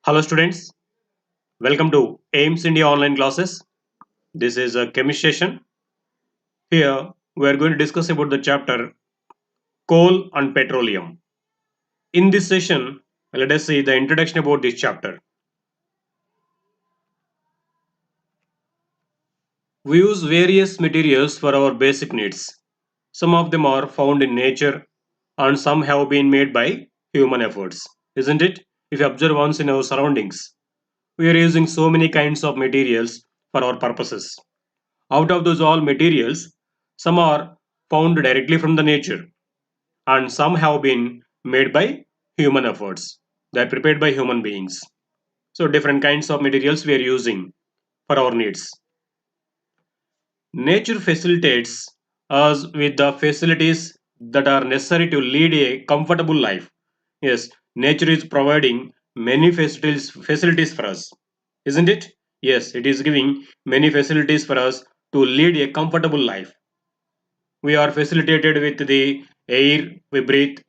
Hello students, welcome to AIMS India online classes. This is a chemistry session. Here we are going to discuss about the chapter coal and petroleum. In this session, let us see the introduction about this chapter. We use various materials for our basic needs. Some of them are found in nature and some have been made by human efforts. Isn't it? If you observe once in our surroundings, we are using so many kinds of materials for our purposes. Out of those all materials, some are found directly from the nature and some have been made by human efforts. They are prepared by human beings. So different kinds of materials we are using for our needs. Nature facilitates us with the facilities that are necessary to lead a comfortable life. Yes, nature is providing many facilities for us, isn't it? Yes, it is giving many facilities for us to lead a comfortable life. We are facilitated with the air we breathe,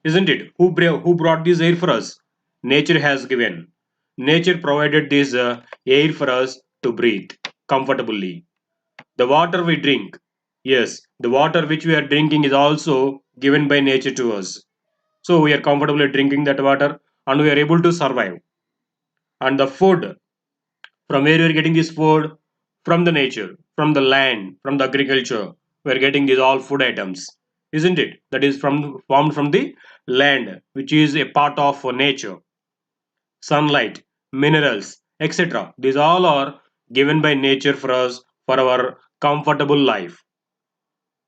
isn't it? Who brought this air for us? Nature has given. Nature provided this air for us to breathe comfortably. The water we drink, yes, the water which we are drinking is also given by nature to us. So we are comfortably drinking that water and we are able to survive. And the food, from where we are getting this food? From the nature, from the land, from the agriculture. We are getting these all food items, isn't it? That is formed from the land, which is a part of nature. Sunlight, minerals, etc. These all are given by nature for us for our comfortable life.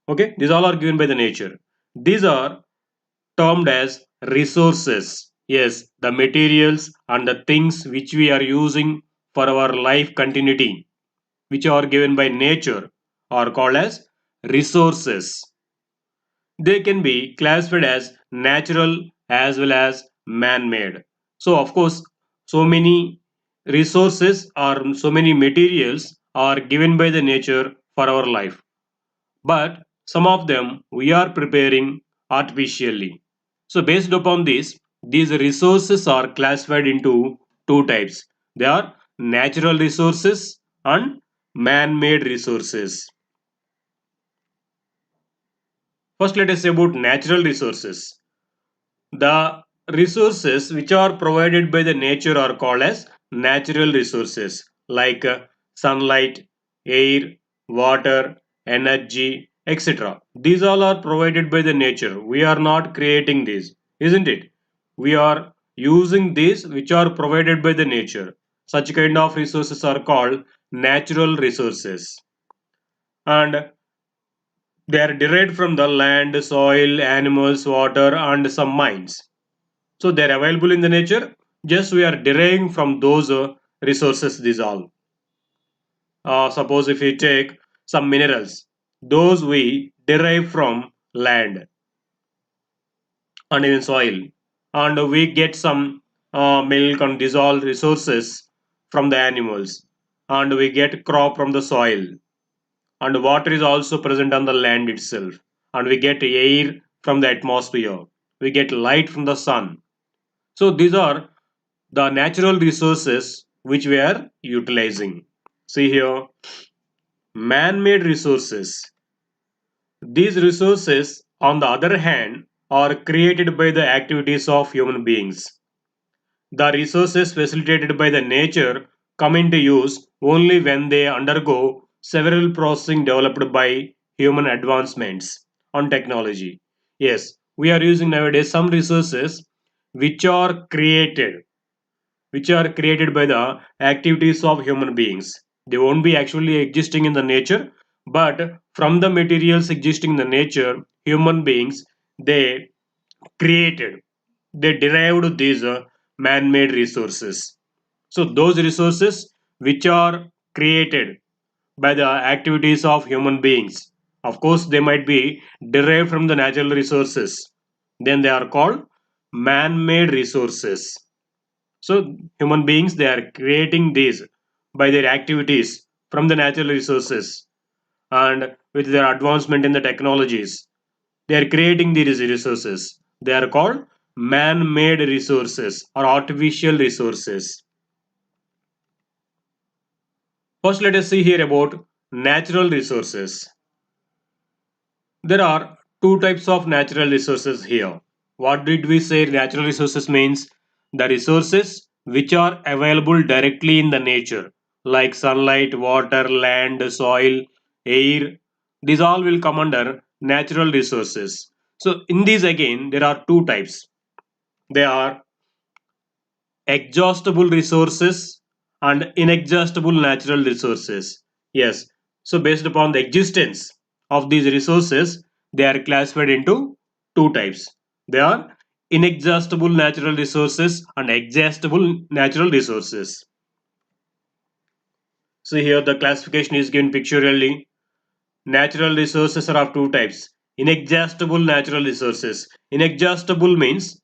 Okay, these all are given by the nature. These are termed as resources. Yes, the materials and the things which we are using for our life continuity, which are given by nature, are called as resources. They can be classified as natural as well as man made. So, of course, so many resources or so many materials are given by the nature for our life, but some of them we are preparing artificially. So, based upon this, these resources are classified into two types. They are natural resources and man made resources. First, let us say about natural resources. The resources which are provided by the nature are called as natural resources like sunlight, air, water, energy, etc. These all are provided by the nature. We are not creating these, isn't it? We are using these which are provided by the nature. Such kind of resources are called natural resources. And they are derived from the land, soil, animals, water, and some mines. So they are available in the nature. Just we are deriving from those resources. These all. Suppose if we take some minerals, those we derive from land and even soil, and we get some milk and these all resources from the animals, and we get crop from the soil, and water is also present on the land itself, and we get air from the atmosphere, we get light from the sun. So these are the natural resources which we are utilizing. See here, man-made resources. These resources, on the other hand, are created by the activities of human beings. The resources facilitated by the nature come into use only when they undergo several processing developed by human advancements on technology. Yes, we are using nowadays some resources which are created by the activities of human beings. They won't be actually existing in the nature, but from the materials existing in the nature, human beings they created, they derived these man-made resources. So those resources which are created by the activities of human beings, of course, they might be derived from the natural resources. Then they are called man-made resources. So human beings they are creating these by their activities from the natural resources, and with their advancement in the technologies they are creating these resources. They are called man-made resources or artificial resources. First, let us see here about natural resources. There are two types of natural resources here. What did we say natural resources means? The resources which are available directly in the nature, like sunlight, water, land, soil, air. These all will come under natural resources. So in these again, there are two types. They are exhaustible resources and inexhaustible natural resources. Yes, so based upon the existence of these resources, they are classified into two types. They are inexhaustible natural resources and exhaustible natural resources. So here the classification is given pictorially. Natural resources are of two types. Inexhaustible natural resources. Inexhaustible means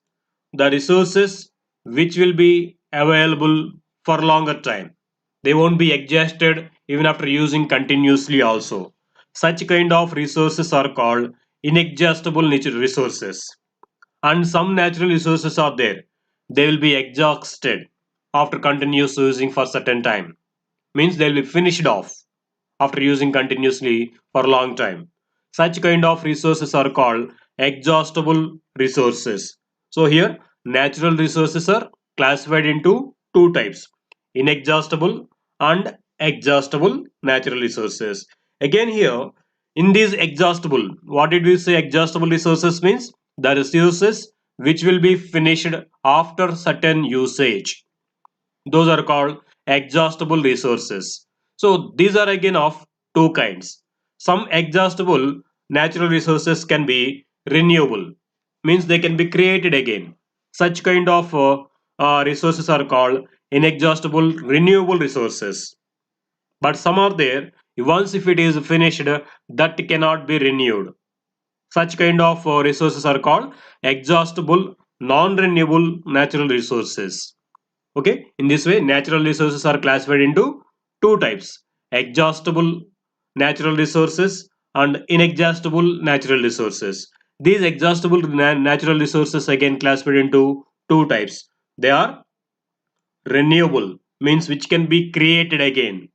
the resources which will be available for longer time. They won't be exhausted even after using continuously also. Such kind of resources are called inexhaustible natural resources. And some natural resources are there. They will be exhausted after continuous using for certain time. Means they will be finished off after using continuously for a long time. Such kind of resources are called exhaustible resources. So here natural resources are classified into two types: inexhaustible and exhaustible natural resources. Again here in these exhaustible, what did we say exhaustible resources means? The resources which will be finished after certain usage, those are called exhaustible resources. So these are again of two kinds. Some exhaustible natural resources can be renewable, means they can be created again. Such kind of resources are called inexhaustible renewable resources. But some are there, once if it is finished, that cannot be renewed. Such kind of resources are called exhaustible non-renewable natural resources. Okay, in this way natural resources are classified into two types: exhaustible natural resources and inexhaustible natural resources. These exhaustible natural resources again classified into two types. They are renewable, means which can be created again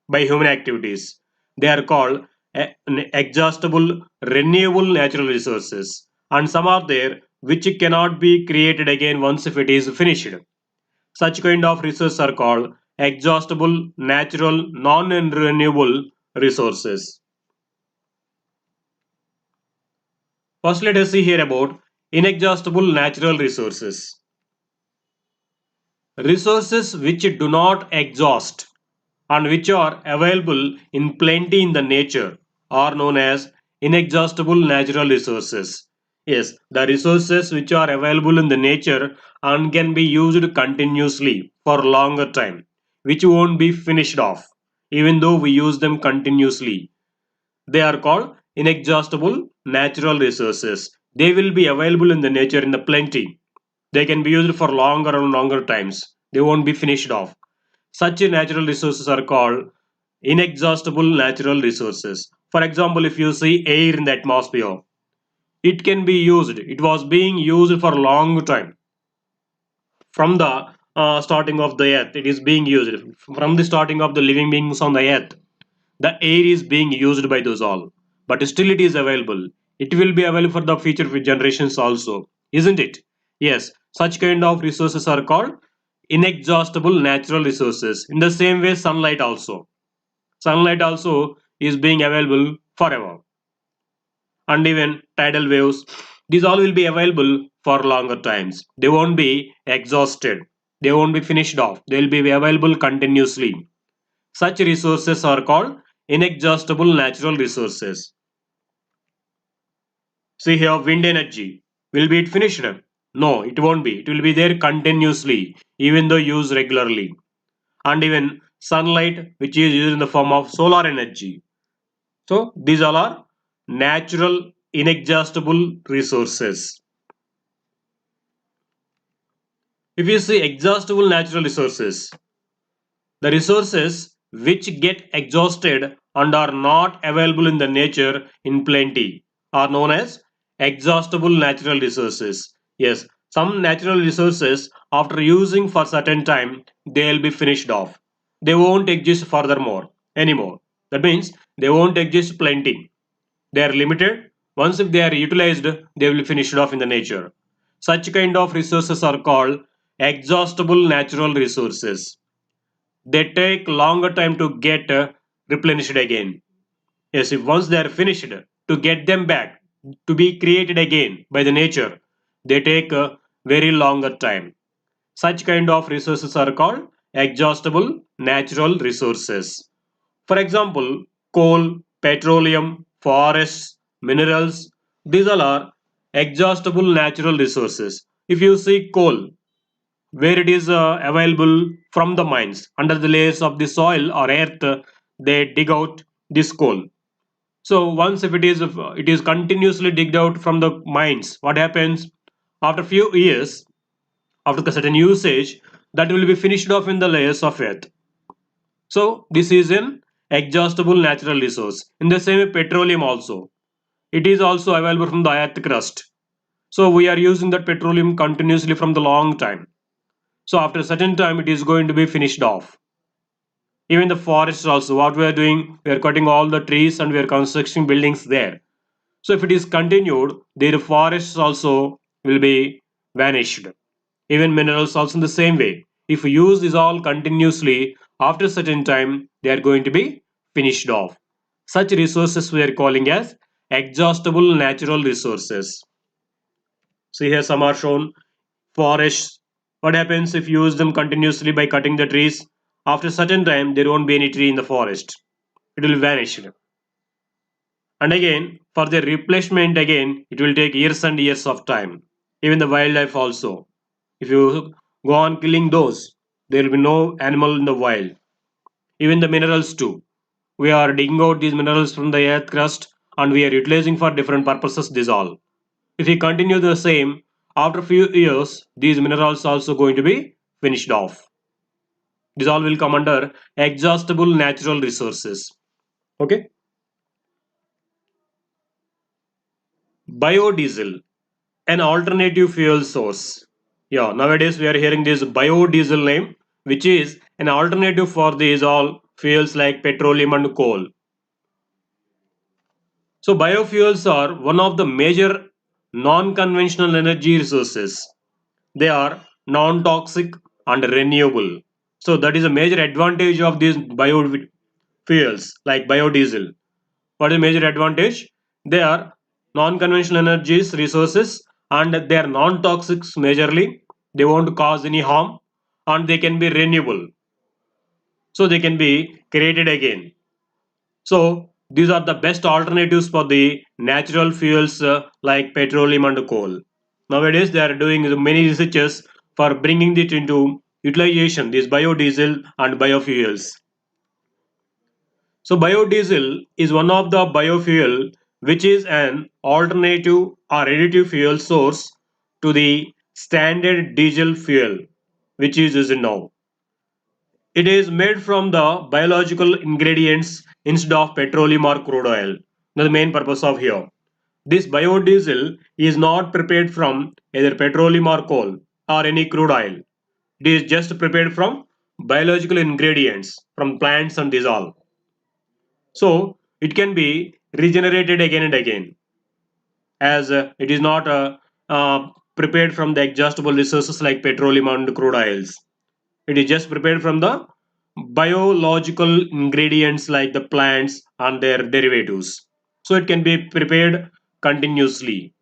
by human activities. They are called exhaustible renewable natural resources, and some are there which cannot be created again once if it is finished. Such kind of resources are called exhaustible, natural, non-renewable resources. First, let us see here about inexhaustible natural resources. Resources which do not exhaust and which are available in plenty in the nature are known as inexhaustible natural resources. Yes, the resources which are available in the nature and can be used continuously for longer time, which won't be finished off, even though we use them continuously. They are called inexhaustible natural resources. They will be available in the nature in the plenty. They can be used for longer and longer times. They won't be finished off. Such natural resources are called inexhaustible natural resources. For example, if you see air in the atmosphere, it can be used. It was being used for a long time. From the starting of the earth, it is being used. From the starting of the living beings on the earth, the air is being used by those all. But still it is available. It will be available for the future generations also. Isn't it? Yes. Such kind of resources are called inexhaustible natural resources. In the same way, sunlight also. Sunlight also is being available forever. And even tidal waves, these all will be available for longer times. They won't be exhausted. They won't be finished off. They will be available continuously. Such resources are called inexhaustible natural resources. See here, wind energy. Will be it finished? No, it won't be. It will be there continuously, even though used regularly. And even sunlight, which is used in the form of solar energy. So these all are natural inexhaustible resources. If you see exhaustible natural resources, the resources which get exhausted and are not available in the nature in plenty are known as exhaustible natural resources. Yes, Some natural resources, after using for certain time, they'll be finished off. They won't exist furthermore anymore. That means they won't exist plenty. They are limited. Once if they are utilized, they will be finished off in the nature. Such kind of resources are called exhaustible natural resources. They take longer time to get replenished again. Yes, if once they are finished, to get them back, to be created again by the nature, they take a very longer time. Such kind of resources are called exhaustible natural resources. For example, coal, petroleum, forests, minerals, these all are exhaustible natural resources. If you see coal, where it is available from the mines, under the layers of the soil or earth, they dig out this coal. So once if it is continuously digged out from the mines, what happens after few years, after a certain usage, that will be finished off in the layers of earth. So this is an exhaustible natural resource. In the same way, petroleum also. It is also available from the earth crust. So we are using that petroleum continuously from the long time. So after a certain time, it is going to be finished off. Even the forests also, what we are doing, we are cutting all the trees and we are constructing buildings there. So if it is continued, the forests also will be vanished. Even minerals also in the same way. If we use this all continuously, after a certain time, they are going to be finished off. Such resources we are calling as exhaustible natural resources. See here some are shown. Forests. What happens if you use them continuously by cutting the trees? After a certain time, there won't be any tree in the forest. It will vanish. And again, for the replacement again, it will take years and years of time. Even the wildlife also. If you go on killing those, there will be no animal in the wild. Even the minerals too. We are digging out these minerals from the earth crust and we are utilizing for different purposes this all. If we continue the same, after a few years, these minerals also going to be finished off. This all will come under exhaustible natural resources. Okay. Biodiesel, an alternative fuel source. Yeah, nowadays we are hearing this biodiesel name, which is an alternative for these all fuels like petroleum and coal. So biofuels are one of the major non-conventional energy resources. They are non-toxic and renewable. So that is a major advantage of these biofuels like biodiesel. What is the major advantage? They are non-conventional energies resources and they are non-toxic majorly. They won't cause any harm and they can be renewable. So they can be created again. So these are the best alternatives for the natural fuels like petroleum and coal. Nowadays they are doing many researches for bringing it into utilization, these biodiesel and biofuels. So biodiesel is one of the biofuel which is an alternative or additive fuel source to the standard diesel fuel which is used now. It is made from the biological ingredients instead of petroleum or crude oil. The main purpose of here. This biodiesel is not prepared from either petroleum or coal or any crude oil. It is just prepared from biological ingredients from plants and these all. So it can be regenerated again and again as it is not prepared from the exhaustible resources like petroleum and crude oils. It is just prepared from the biological ingredients like the plants and their derivatives. So it can be prepared continuously.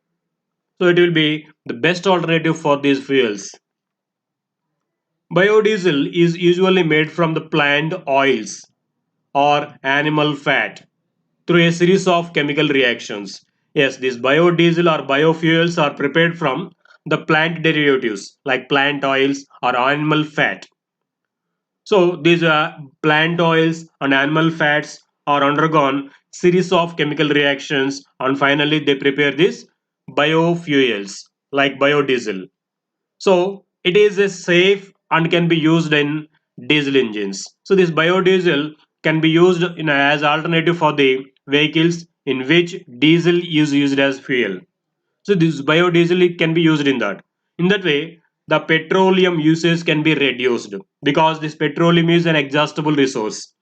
So it will be the best alternative for these fuels. Biodiesel is usually made from the plant oils or animal fat through a series of chemical reactions. Yes, these biodiesel or biofuels are prepared from the plant derivatives like plant oils or animal fat. So these plant oils and animal fats are undergone series of chemical reactions and finally they prepare these biofuels like biodiesel. So it is a safe and can be used in diesel engines. So this biodiesel can be used as alternative for the vehicles in which diesel is used as fuel. So this biodiesel can be used in that. In that way, the petroleum usage can be reduced because this petroleum is an exhaustible resource.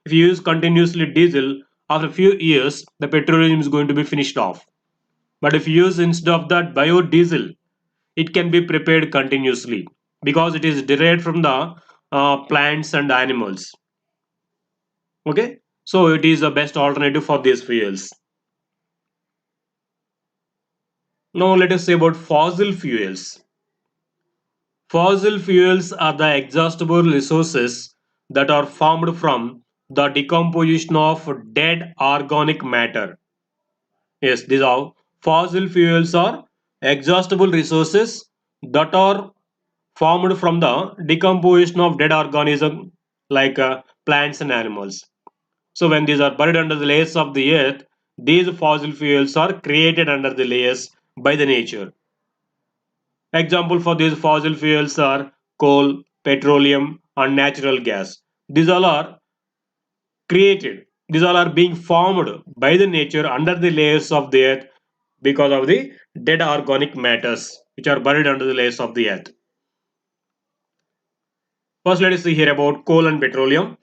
If you use continuously diesel, after a few years, the petroleum is going to be finished off. But if you use instead of that biodiesel, it can be prepared continuously because it is derived from the plants and animals. Okay, so it is the best alternative for these fuels. Now let us say about fossil fuels. Fossil fuels are the exhaustible resources that are formed from the decomposition of dead organic matter. Yes, these are fossil fuels are exhaustible resources that are formed from the decomposition of dead organism like plants and animals. So when these are buried under the layers of the earth, these fossil fuels are created under the layers by the nature. Example for these fossil fuels are coal, petroleum, and natural gas. These all are created. These all are being formed by the nature under the layers of the earth because of the dead organic matters which are buried under the layers of the earth. First, let us see here about coal and petroleum.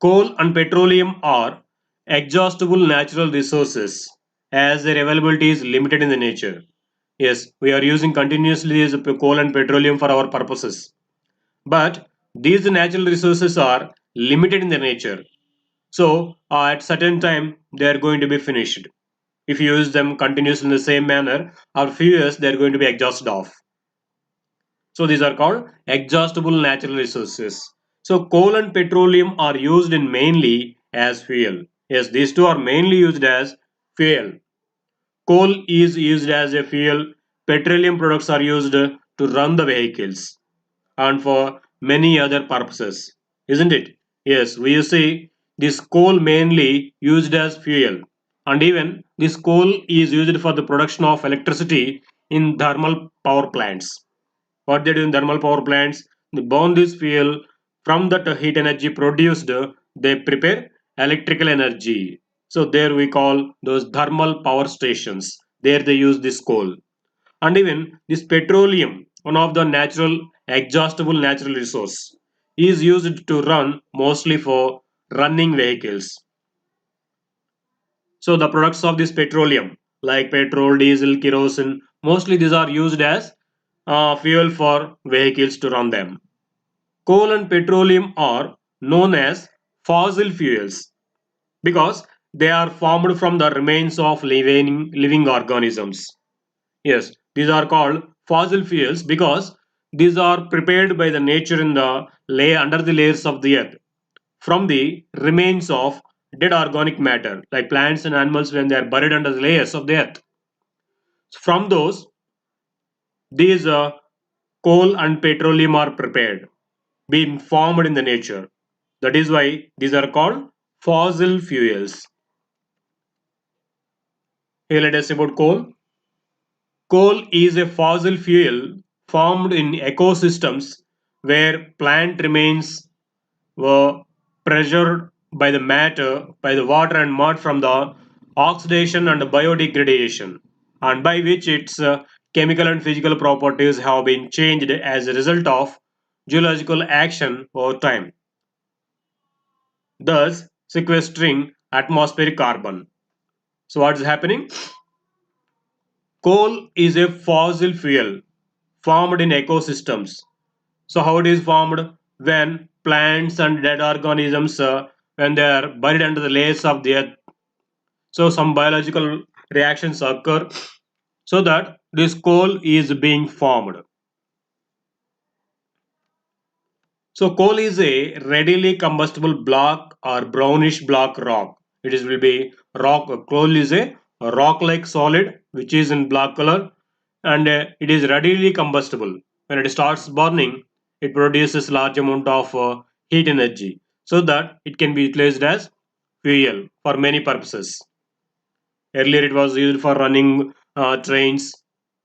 Coal and petroleum are exhaustible natural resources as their availability is limited in the nature. Yes, we are using continuously as coal and petroleum for our purposes. But these natural resources are limited in their nature. So at certain time they are going to be finished. If you use them continuously in the same manner, after few years they are going to be exhausted off. So these are called exhaustible natural resources. So coal and petroleum are used in mainly as fuel. Yes, these two are mainly used as fuel. Coal is used as a fuel. Petroleum products are used to run the vehicles and for many other purposes, isn't it? Yes, we see this coal mainly used as fuel, and even this coal is used for the production of electricity in thermal power plants. What they do in thermal power plants, they burn this fuel. From that heat energy produced, they prepare electrical energy. So there we call those thermal power stations. There they use this coal. And even this petroleum, one of the natural exhaustible natural resource, is used to run mostly for running vehicles. So the products of this petroleum like petrol, diesel, kerosene, mostly these are used as fuel for vehicles to run them. Coal and petroleum are known as fossil fuels because they are formed from the remains of living organisms. Yes, these are called fossil fuels because these are prepared by the nature in the lay under the layers of the earth from the remains of dead organic matter like plants and animals when they are buried under the layers of the earth. From those, these coal and petroleum are prepared, being formed in the nature. That is why these are called fossil fuels. Here let us see about coal. Coal is a fossil fuel formed in ecosystems where plant remains were pressured by the matter, by the water and mud from the oxidation and biodegradation, and by which its chemical and physical properties have been changed as a result of geological action over time, thus sequestering atmospheric carbon. So, what is happening? Coal is a fossil fuel formed in ecosystems. So how it is formed? When plants and dead organisms, when they are buried under the layers of the earth, so some biological reactions occur so that this coal is being formed. So coal is a readily combustible block or brownish block rock. It is will be rock. Coal is a rock-like solid which is in black color, and it is readily combustible. When it starts burning, it produces large amount of heat energy, so that it can be utilized as fuel for many purposes. Earlier, it was used for running trains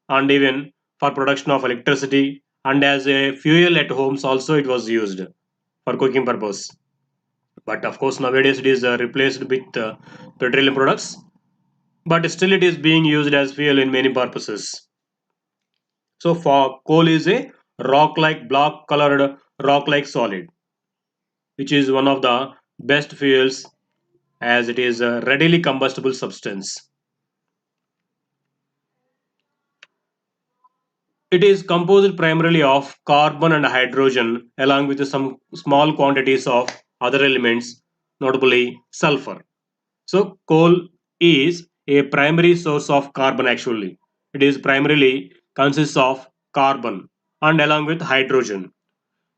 and even for production of electricity, and as a fuel at homes also it was used for cooking purpose. But of course, nowadays it is replaced with petroleum products, but still it is being used as fuel in many purposes. So for coal is a rock-like block colored rock-like solid, which is one of the best fuels as it is a readily combustible substance. It is composed primarily of carbon and hydrogen along with some small quantities of other elements, notably sulfur. So coal is a primary source of carbon actually. It is primarily consists of carbon and along with hydrogen.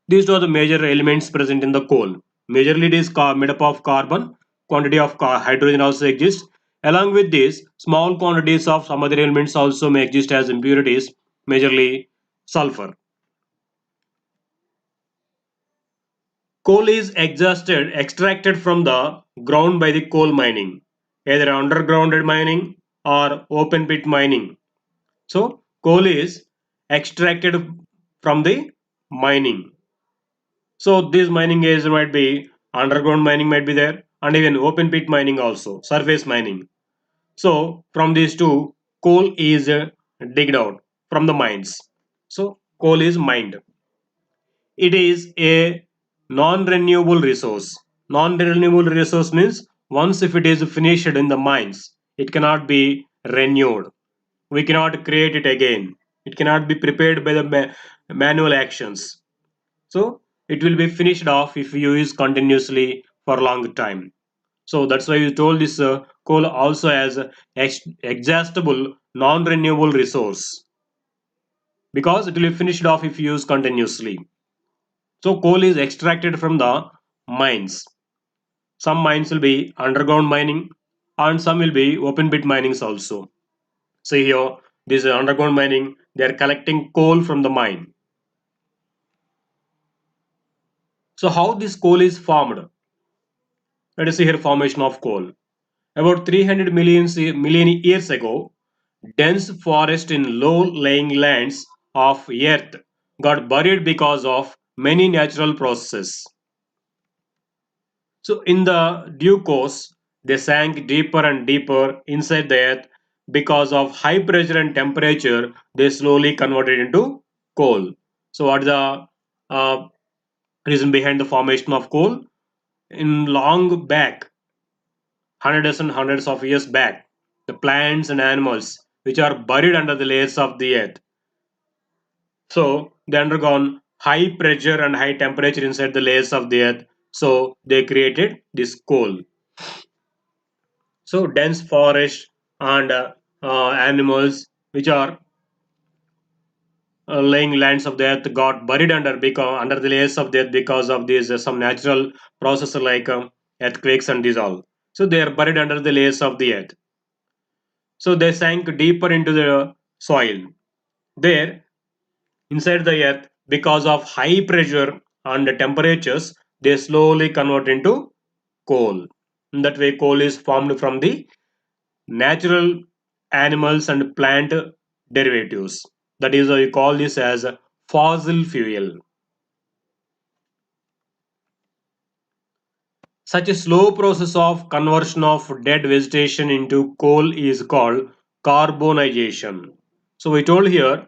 These are the major elements present in the coal. Majorly it is made up of carbon, quantity of hydrogen also exists. Along with this, small quantities of some other elements also may exist as impurities, majorly sulfur. Coal is extracted from the ground by the coal mining, either underground mining or open pit mining. So coal is extracted from the mining. So this mining is might be underground mining might be there and even open pit mining also, surface mining. So from these two, coal is digged out from the mines. So coal is mined. It is a non-renewable resource. Non-renewable resource means once if it is finished in the mines, it cannot be renewed. We cannot create it again. It cannot be prepared by the manual actions. So it will be finished off if you use continuously for a long time. So that's why you told this coal also as exhaustible non-renewable resource because it will be finished off if you use continuously. So coal is extracted from the mines. Some mines will be underground mining and some will be open pit minings also. So here this is underground mining, they are collecting coal from the mine. So how this coal is formed? Let us see here formation of coal. About 300 million years ago, dense forest in low-lying lands of Earth got buried because of many natural processes. So in the due course, they sank deeper and deeper inside the earth because of high pressure and temperature. They slowly converted into coal. So what is the uh, reason behind the formation of coal? In long back, hundreds and hundreds of years back, the plants and animals which are buried under the layers of the earth. So they undergone high pressure and high temperature inside the layers of the earth. So they created this coal. So dense forest and animals which are laying lands of the earth got buried under the layers of the earth because of these some natural processes like earthquakes and these all. So they are buried under the layers of the earth. So they sank deeper into the soil. There, inside the earth, because of high pressure and temperatures, they slowly convert into coal. In that way, coal is formed from the natural animals and plant derivatives. That is why we call this as fossil fuel. Such a slow process of conversion of dead vegetation into coal is called carbonization. So we told here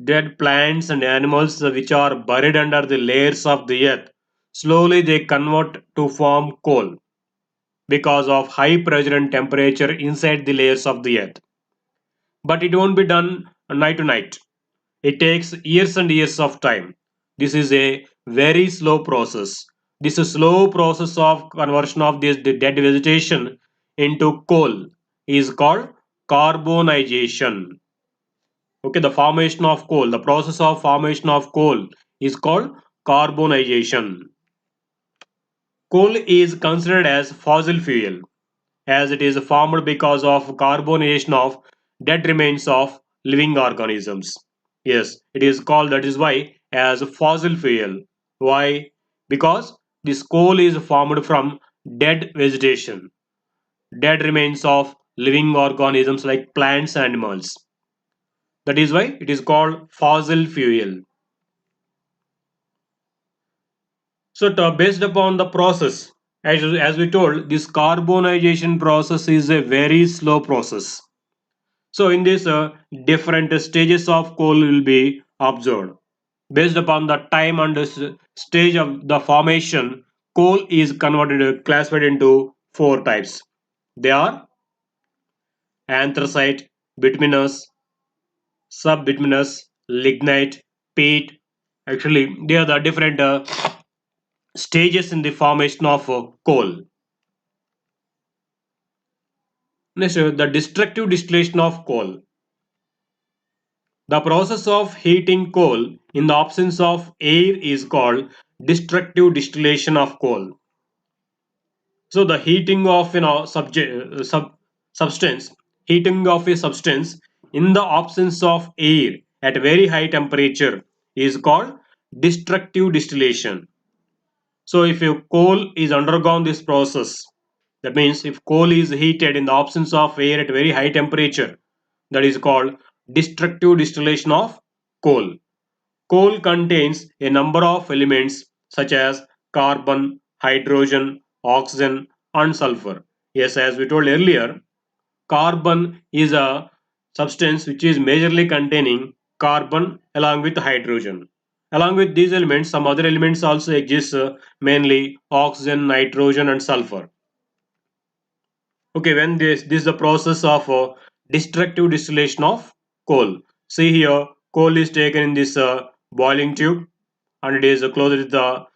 dead plants and animals which are buried under the layers of the earth slowly they convert to form coal because of high pressure and temperature inside the layers of the earth. But it won't be done night to night. It takes years and years of time. This is a very slow process. This is slow process of conversion of this the dead vegetation into coal is called carbonization. Okay, the formation of coal, the process of formation of coal is called carbonization. Coal is considered as fossil fuel as it is formed because of carbonation of dead remains of living organisms. Yes, it is called that is why as fossil fuel. Why? Because this coal is formed from dead vegetation, dead remains of living organisms like plants and animals. That is why it is called fossil fuel. So, based upon the process, as we told, this carbonization process is a very slow process. So in this different stages of coal will be observed. Based upon the time and the stage of the formation, coal is classified into four types. They are anthracite, bituminous, subbituminous, lignite, peat. Actually, they are the different stages in the formation of coal. Next, the destructive distillation of coal. The process of heating coal in the absence of air is called destructive distillation of coal. So the heating of substance, heating of a substance in the absence of air at very high temperature is called destructive distillation. So if your coal is undergone this process, that means if coal is heated in the absence of air at very high temperature, that is called destructive distillation of coal. Coal contains a number of elements such as carbon, hydrogen, oxygen, and sulfur. Yes, as we told earlier, carbon is a substance which is majorly containing carbon along with hydrogen. Along with these elements, some other elements also exist, mainly oxygen, nitrogen, and sulfur. Okay, when this is the process of destructive distillation of coal. See here, coal is taken in this boiling tube, and it is closed with the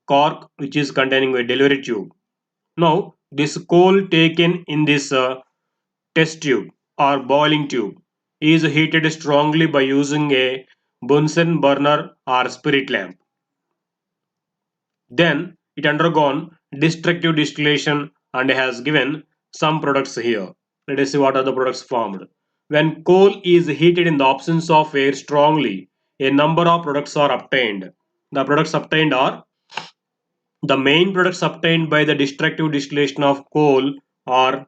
cork which is containing a delivery tube. Now this coal taken in this test tube or boiling tube is heated strongly by using a Bunsen burner or spirit lamp. Then it undergone destructive distillation and has given some products here. Let us see what are the products formed. When coal is heated in the absence of air strongly, a number of products are obtained. The products obtained are the main products obtained by the destructive distillation of coal are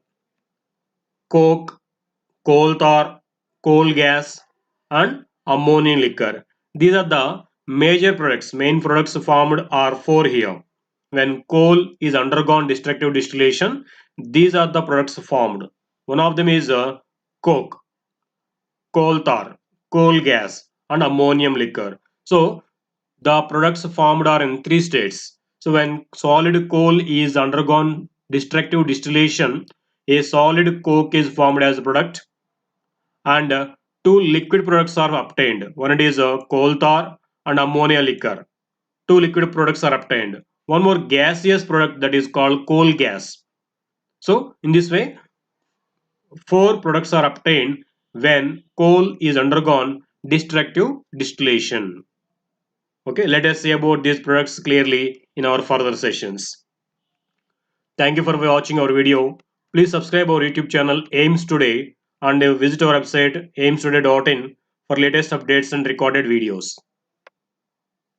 coke, coal tar, coal gas, and ammonium liquor. These are the major products. Main products formed are four here. When coal is undergone destructive distillation, these are the products formed. One of them is coke, coal tar, coal gas, and ammonium liquor. So the products formed are in three states. So when solid coal is undergone destructive distillation, a solid coke is formed as a product, and two liquid products are obtained. One is coal tar and ammonia liquor. Two liquid products are obtained. One more gaseous product, that is called coal gas. So in this way, four products are obtained when coal is undergone destructive distillation. Okay, let us see about these products clearly in our further sessions. Thank you for watching our video. Please subscribe our YouTube channel AIMS Today and visit our website aimstoday.in for latest updates and recorded videos.